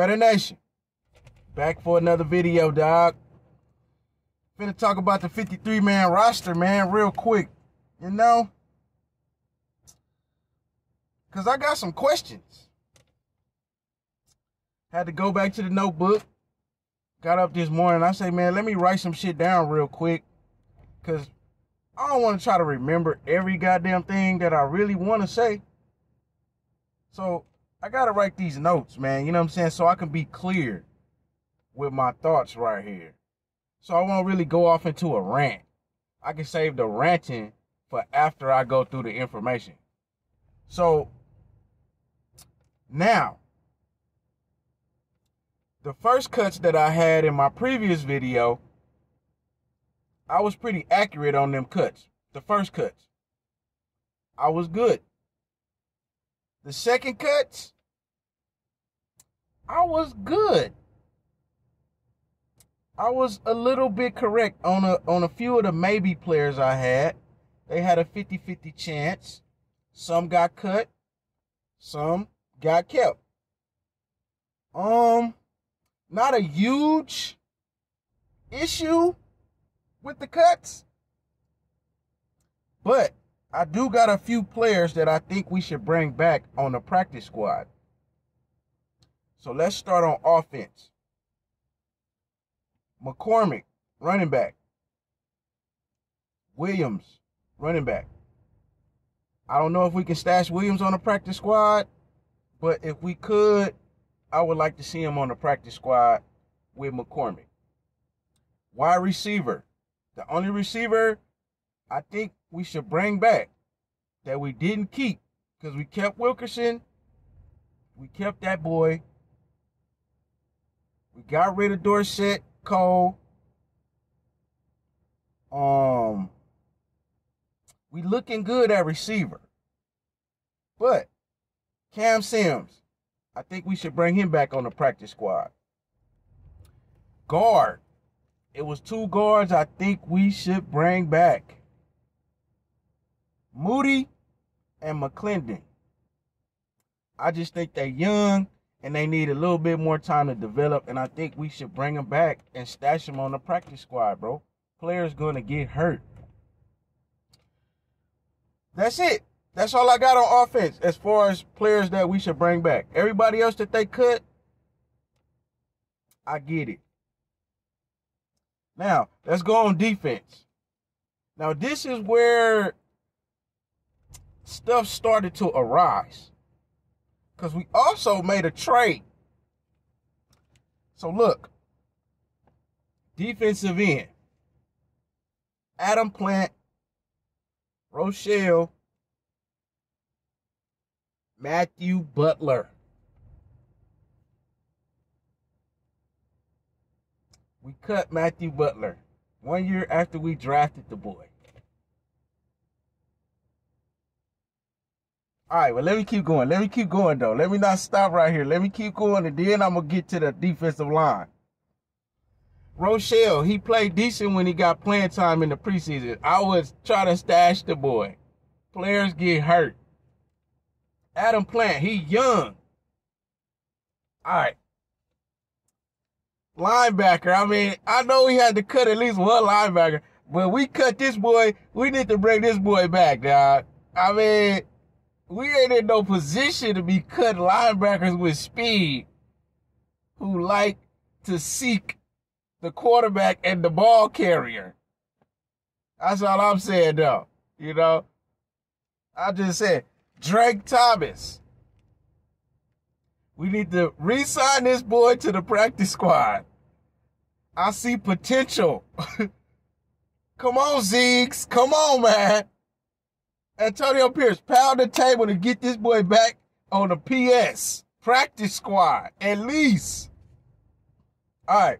Raider Nation, back for another video, dog. Finna talk about the 53-man roster, man, real quick. You know? Because I got some questions. Had to go back to the notebook. Got up this morning. I say, man, let me write some shit down real quick. Because I don't want to try to remember every goddamn thing that I really want to say. So I got to write these notes, man. You know what I'm saying? So I can be clear with my thoughts right here. So I won't really go off into a rant. I can save the ranting for after I go through the information. So now, the first cuts that I had in my previous video, I was pretty accurate on them cuts. The first cuts, I was good. The second cuts, I was good. I was a little bit correct on a few of the maybe players I had. They had a 50-50 chance. Some got cut, some got kept. Not a huge issue with the cuts, but I do got a few players that I think we should bring back on the practice squad. So let's start on offense. McCormick, running back. Williams, running back. I don't know if we can stash Williams on the practice squad, but if we could, I would like to see him on the practice squad with McCormick. Wide receiver. The only receiver I think we should bring back that we didn't keep, because we kept Wilkerson. We kept that boy. We got rid of Dorsett, Cole. We looking good at receiver. But Cam Sims, I think we should bring him back on the practice squad. Guard. It was two guards I think we should bring back. Moody and McClendon. I just think they're young and they need a little bit more time to develop, and I think we should bring them back and stash them on the practice squad, bro. Players going to get hurt. That's it. That's all I got on offense as far as players that we should bring back. Everybody else that they cut, I get it. Now, let's go on defense. Now, this is where stuff started to arise, because we also made a trade. So, look. Defensive end. Adam Plant, Rochelle, Matthew Butler. We cut Matthew Butler 1 year after we drafted the boy. All right, well, let me keep going. Let me keep going, though. Let me not stop right here. Let me keep going, and then I'm going to get to the defensive line. Rochelle, he played decent when he got playing time in the preseason. I was trying to stash the boy. Players get hurt. Adam Plant, he young. All right. Linebacker, I mean, I know we had to cut at least one linebacker, but we cut this boy. We need to bring this boy back, dog. I mean, we ain't in no position to be cutting linebackers with speed who like to seek the quarterback and the ball carrier. That's all I'm saying, though. You know? I just said, Drake Thomas. We need to re-sign this boy to the practice squad. I see potential. Come on, Zeeks. Come on, man. Antonio Pierce, pound the table to get this boy back on the PS practice squad, at least. All right.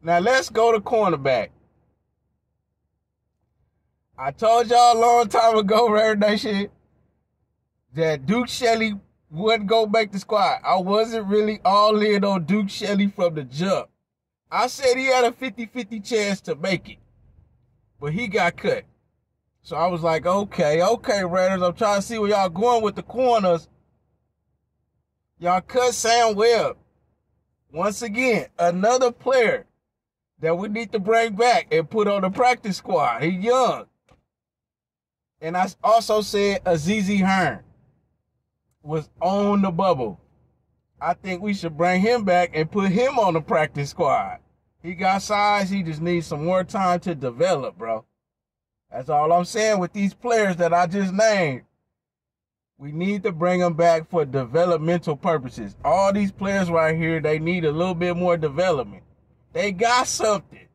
Now, let's go to cornerback. I told y'all a long time ago, Raider Nation, that Duke Shelley wouldn't go make the squad. I wasn't really all in on Duke Shelley from the jump. I said he had a 50-50 chance to make it, but he got cut. So I was like, okay, Raiders, I'm trying to see where y'all going with the corners. Y'all cut Sam Webb. Once again, another player that we need to bring back and put on the practice squad. He's young. And I also said Azizi Hearn was on the bubble. I think we should bring him back and put him on the practice squad. He got size. He just needs some more time to develop, bro. That's all I'm saying with these players that I just named. We need to bring them back for developmental purposes. All these players right here, they need a little bit more development. They got something.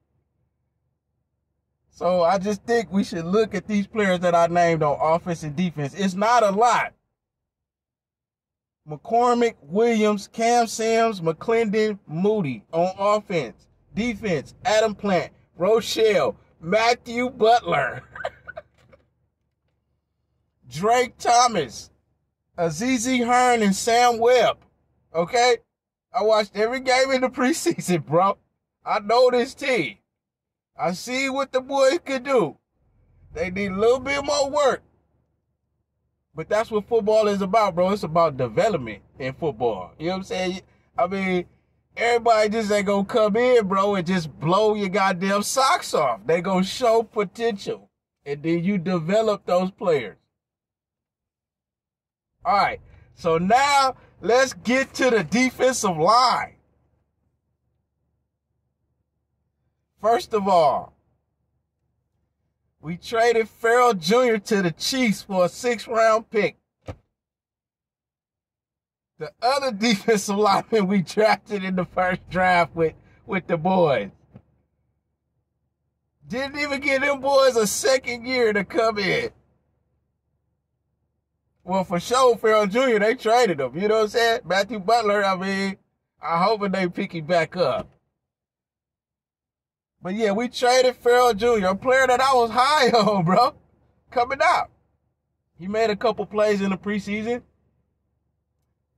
So I just think we should look at these players that I named on offense and defense. It's not a lot. McCormick, Williams, Cam Sims, McClendon, Moody on offense. Defense, Adam Plant, Rochelle, Matthew Butler, Drake Thomas, Azizi Hearn, and Sam Webb. Okay? I watched every game in the preseason, bro. I know this team. I see what the boys could do. They need a little bit more work. But that's what football is about, bro. It's about development in football. You know what I'm saying? I mean, everybody just ain't gonna come in, bro, and just blow your goddamn socks off. They gonna show potential. And then you develop those players. All right. So now let's get to the defensive line. First of all, we traded Farrell Jr. to the Chiefs for a 6th-round pick. The other defensive lineman we drafted in the first draft with the boys. Didn't even give them boys a second year to come in. Well, for sure, Farrell Jr., they traded him. You know what I'm saying? Matthew Butler, I mean, I'm hoping they pick him back up. But yeah, we traded Farrell Jr., a player that I was high on, bro, coming out. He made a couple plays in the preseason.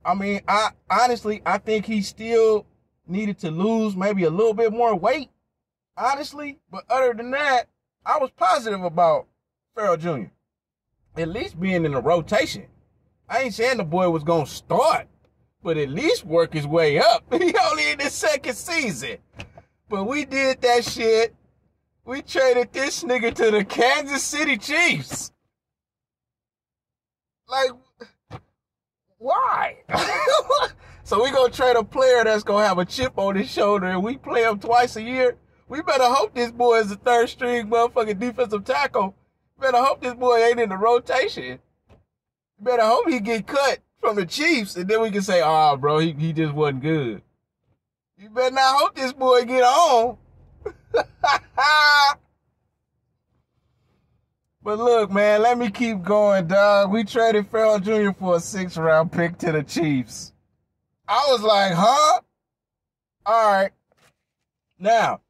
I mean, I think he still needed to lose maybe a little bit more weight, honestly. But other than that, I was positive about Farrell Jr. At least being in the rotation. I ain't saying the boy was going to start, but at least work his way up. He only in his second season. But we did that shit. We traded this nigga to the Kansas City Chiefs. Like, why? So we gonna trade a player that's gonna have a chip on his shoulder and we play him twice a year? We better hope this boy is a third string motherfucking defensive tackle. Better hope this boy ain't in the rotation. Better hope he get cut from the Chiefs and then we can say, oh, bro, he just wasn't good. You better not hope this boy get on. But look, man, let me keep going, dog. We traded Farrell Jr. for a 6th-round pick to the Chiefs. I was like, huh? All right. Now,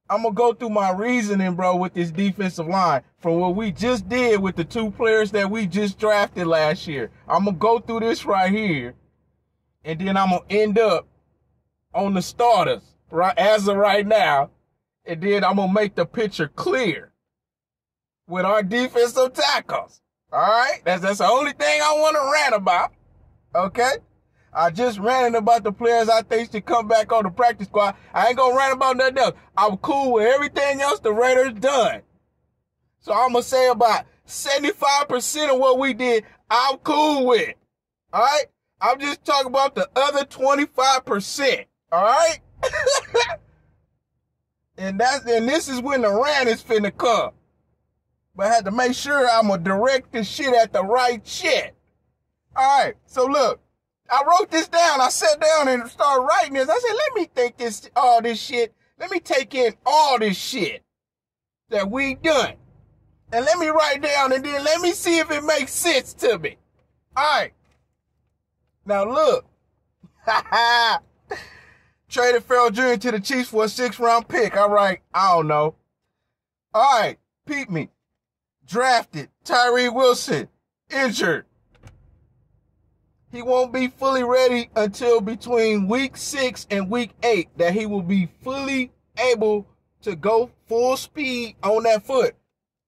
I'm going to go through my reasoning, bro, with this defensive line from what we just did with the 2 players that we just drafted last year. I'm going to go through this right here, and then I'm going to end up on the starters right as of right now, and then I'm going to make the picture clear with our defensive tackles. All right? That's the only thing I want to rant about. Okay? I just ranted about the players I think should come back on the practice squad. I ain't going to rant about nothing else. I'm cool with everything else the Raiders done. So I'm going to say about 75% of what we did, I'm cool with. All right? I'm just talking about the other 25%. All right? and this is when the rant is finna come. But I had to make sure I'm going to direct this shit at the right shit. All right. So look, I wrote this down. I sat down and started writing this. I said, let me think all this shit. Let me take in all this shit that we done. And let me write down and then let me see if it makes sense to me. All right. Now look. Traded Farrell Jr. to the Chiefs for a 6th-round pick. All right. I don't know. All right. Peep me. Drafted Tyree Wilson, injured. He won't be fully ready until between week 6 and week 8 that he will be fully able to go full speed on that foot.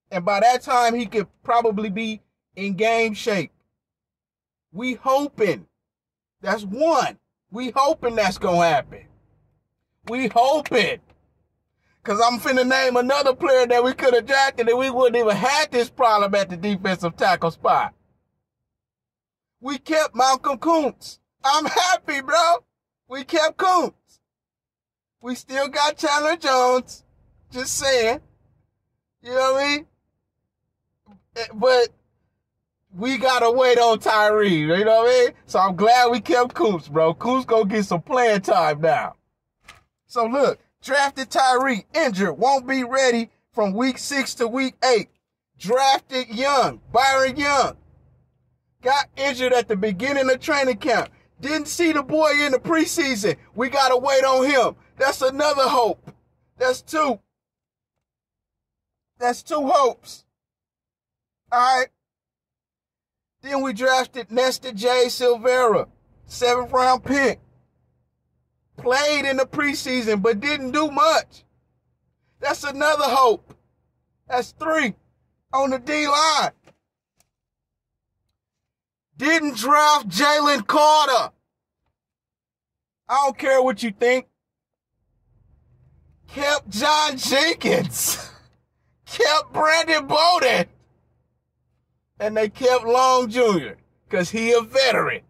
And by that time, he could probably be in game shape. We hoping. That's one. We hoping that's going to happen. We hoping. Because I'm finna name another player that we could have drafted and we wouldn't even had this problem at the defensive tackle spot. We kept Malcolm Kuntz. I'm happy, bro. We kept Kuntz. We still got Chandler Jones. Just saying. You know what I mean? But we gotta wait on Tyree. You know what I mean? So I'm glad we kept Kuntz, bro. Kuntz gonna get some playing time now. So look, drafted Tyree, injured, won't be ready from week 6 to week 8. Drafted Young, Byron Young. Got injured at the beginning of training camp. Didn't see the boy in the preseason. We gotta wait on him. That's another hope. That's 2. That's 2 hopes. All right. Then we drafted Nestor J. Silvera, 7th round pick. Played in the preseason, but didn't do much. That's another hope. That's 3 on the D-line. Didn't draft Jalen Carter. I don't care what you think. Kept John Jenkins. Kept Brandon Bowden. And they kept Long Jr. because he a veteran.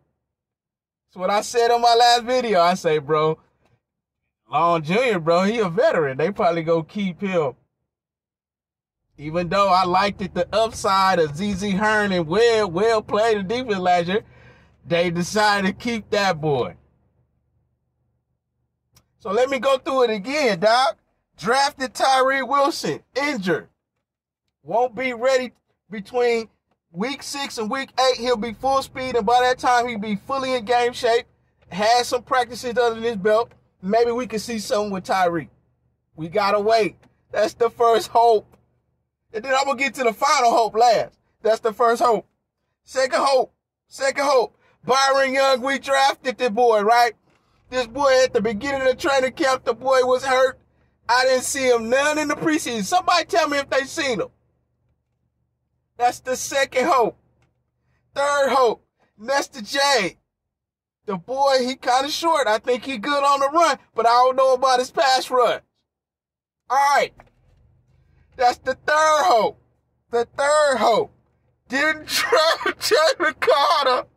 That's what I said on my last video. I say, bro, Long Jr., bro, he a veteran. They probably go keep him. Even though I liked it, the upside of ZZ Hearn and well played the defense last year, they decided to keep that boy. So let me go through it again, Doc. Drafted Tyree Wilson, injured. Won't be ready between week 6 and week 8. He'll be full speed, and by that time, he'll be fully in game shape. Has some practices under his belt. Maybe we can see something with Tyree. We gotta wait. That's the first hope. And then I'm going to get to the final hope last. That's the first hope. Second hope. Byron Young, we drafted the boy, right? This boy at the beginning of the training camp, the boy was hurt. I didn't see him none in the preseason. Somebody tell me if they seen him. That's the second hope. Third hope, Nestor J. The boy, he kind of short. I think he good on the run, but I don't know about his pass rush. All right. That's the third hope. The third hope. Didn't draft Jalen Carter.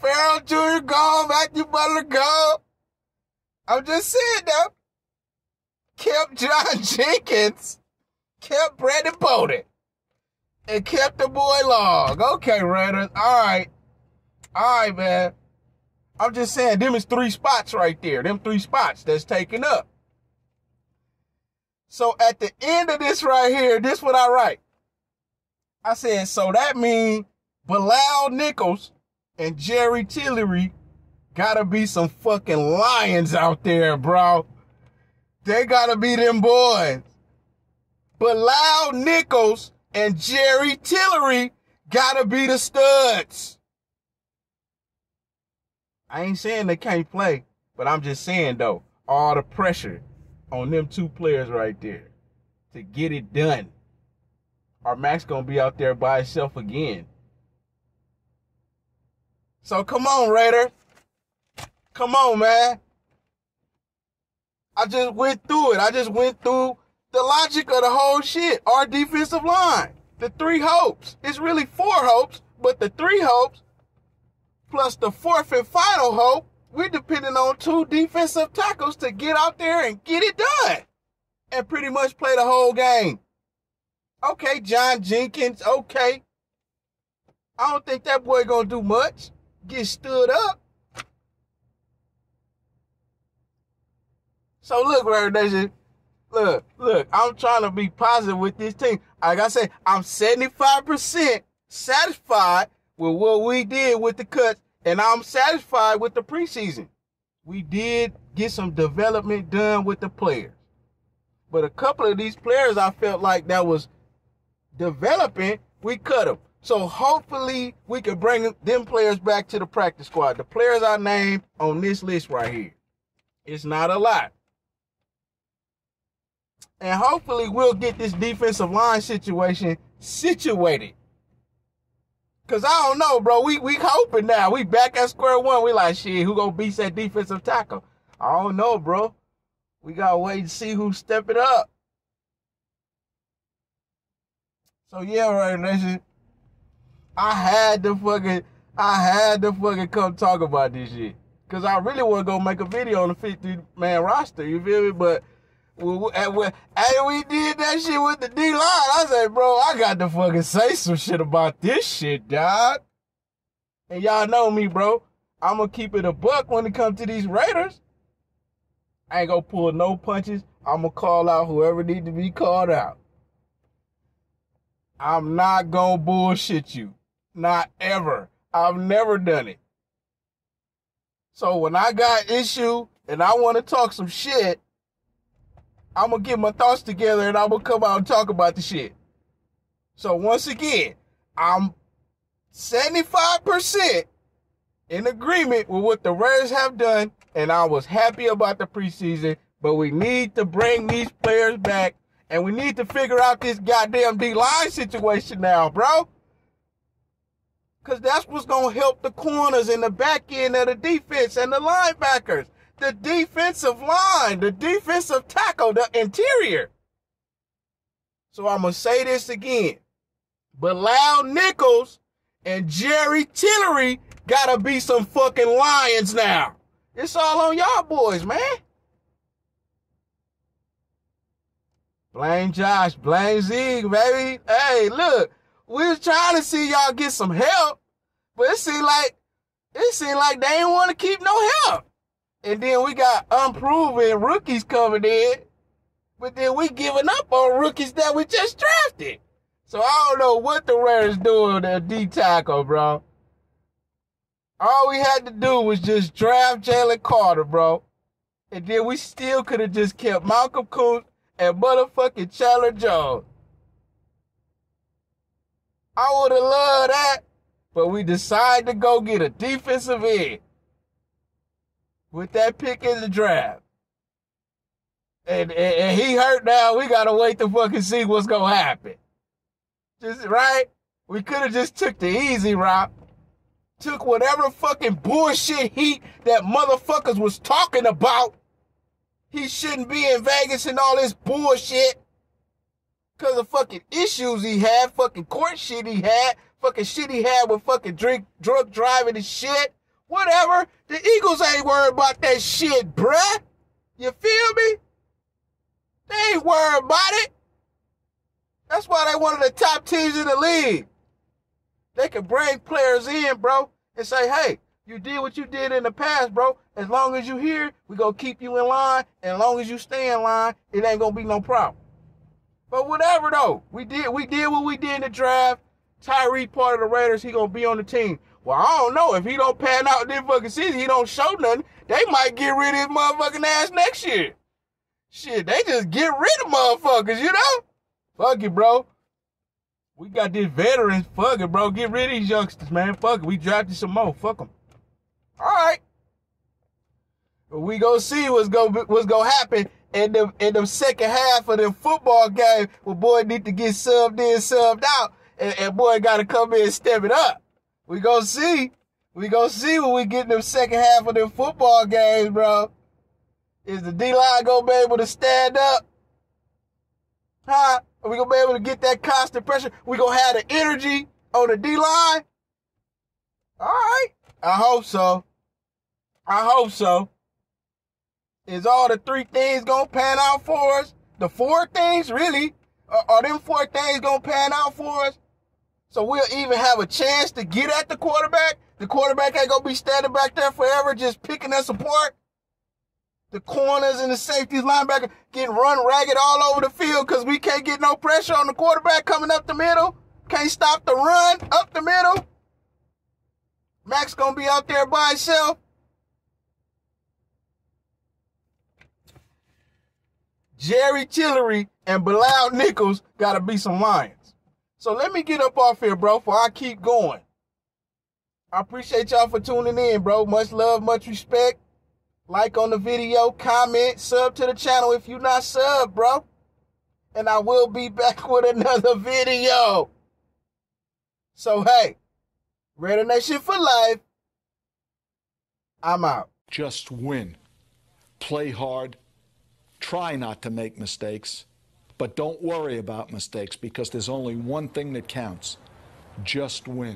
Farrell Jr. gone. Matthew Butler gone. I'm just saying though. Kept John Jenkins. Kept Brandon Bowden. And kept the boy Long. Okay, Raiders. All right, man. I'm just saying, them is 3 spots right there. Them 3 spots that's taken up. So at the end of this right here, this what I write. I said, so that means Bilal Nichols and Jerry Tillery gotta be some fucking lions out there, bro. They gotta be them boys. Bilal Nichols and Jerry Tillery gotta be the studs. I ain't saying they can't play, but I'm just saying, though, all the pressure on them 2 players right there to get it done. Or Max gonna be out there by himself again. So come on, Raider. Come on, man. I just went through it. I just went through the logic of the whole shit. Our defensive line. The 3 hopes. It's really 4 hopes, but the 3 hopes plus the 4th and final hope, we're depending on 2 defensive tackles to get out there and get it done. And pretty much play the whole game. Okay, John Jenkins, okay. I don't think that boy gonna do much. Get stood up. So look, Raider Nation. Look, I'm trying to be positive with this team. Like I said, I'm 75% satisfied with what we did with the cuts, and I'm satisfied with the preseason. We did get some development done with the players. But a couple of these players I felt like that was developing, we cut them. So hopefully we can bring them players back to the practice squad. The players I named on this list right here. It's not a lot. And hopefully we'll get this defensive line situation situated. Because I don't know, bro. We hoping now. We back at square one. We like, shit, who gonna beat that defensive tackle? I don't know, bro. We gotta wait and see who's stepping up. So yeah, right, nation. I had to fucking come talk about this shit. Cause I really want to go make a video on the 50-man roster, you feel me? But and we did that shit with the D-line, I said, bro, I got to fucking say some shit about this shit, dog. And y'all know me, bro. I'm gonna keep it a buck when it comes to these Raiders. I ain't gonna pull no punches. I'm gonna call out whoever need to be called out. I'm not gonna bullshit you. Not ever. I've never done it. So when I got issue and I want to talk some shit, I'm going to get my thoughts together and I'm going to come out and talk about the shit. So once again, I'm 75% in agreement with what the Raiders have done, and I was happy about the preseason, but we need to bring these players back, and we need to figure out this goddamn D-line situation now, bro. Because that's what's going to help the corners in the back end of the defense and the linebackers. The defensive line, the defensive tackle, the interior. So I'm going to say this again. Bilal Nichols and Jerry Tillery got to be some fucking Lions now. It's all on y'all boys, man. Blame Josh, blame Zeke, baby. Hey, look. We was trying to see y'all get some help, but it seemed like they didn't want to keep no help. And then we got unproven rookies coming in, but then we giving up on rookies that we just drafted. So I don't know what the Raiders doing with their D tackle, bro. All we had to do was just draft Jalen Carter, bro. And then we still could have just kept Malcolm Kuntz and motherfucking Chandler Jones. I would have loved that, but we decided to go get a defensive end with that pick in the draft. And he hurt now. We got to wait to fucking see what's going to happen. Just, right? We could have just took the easy route. Took whatever fucking bullshit heat that motherfuckers was talking about. He shouldn't be in Vegas and all this bullshit. Because of fucking issues he had, fucking court shit he had, fucking shit he had with fucking drug driving and shit. Whatever. The Eagles ain't worried about that shit, bruh. You feel me? They ain't worried about it. That's why they one of the top teams in the league. They can bring players in, bro, and say, hey, you did what you did in the past, bro. As long as you here, we gonna keep you in line. And as long as you stay in line, it ain't gonna be no problem. But whatever, though. We did what we did in the draft. Tyree part of the Raiders, he gonna be on the team. Well, I don't know. If he don't pan out this fucking season, he don't show nothing, they might get rid of his motherfucking ass next year. Shit, they just get rid of motherfuckers, you know? Fuck it, bro. We got these veterans. Fuck it, bro. Get rid of these youngsters, man. Fuck it. We drafted some more. Fuck them. All right. We gonna see what's gonna happen in the second half of the football game where boy need to get subbed in, subbed out, and boy gotta come in and step it up. We gonna see. We gonna see when we get in the second half of the football games, bro. Is the D-line gonna be able to stand up? Huh? Are we gonna be able to get that constant pressure? We gonna have the energy on the D-line? All right. I hope so. I hope so. Is all the three things gonna pan out for us? The four things, really? Are them four things gonna pan out for us? So we'll even have a chance to get at the quarterback? The quarterback ain't gonna be standing back there forever just picking us apart? The corners and the safeties, linebacker getting run ragged all over the field because we can't get no pressure on the quarterback coming up the middle. Can't stop the run up the middle. Max gonna be out there by himself. Jerry Tillery and Bilal Nichols gotta be some Lions. So let me get up off here, bro, before I keep going. I appreciate y'all for tuning in, bro. Much love, much respect. Like on the video, comment, sub to the channel if you're not sub, bro. And I will be back with another video. So, hey, Raider Nation for life. I'm out. Just win. play hard, try not to make mistakes, but don't worry about mistakes because there's only one thing that counts: just win.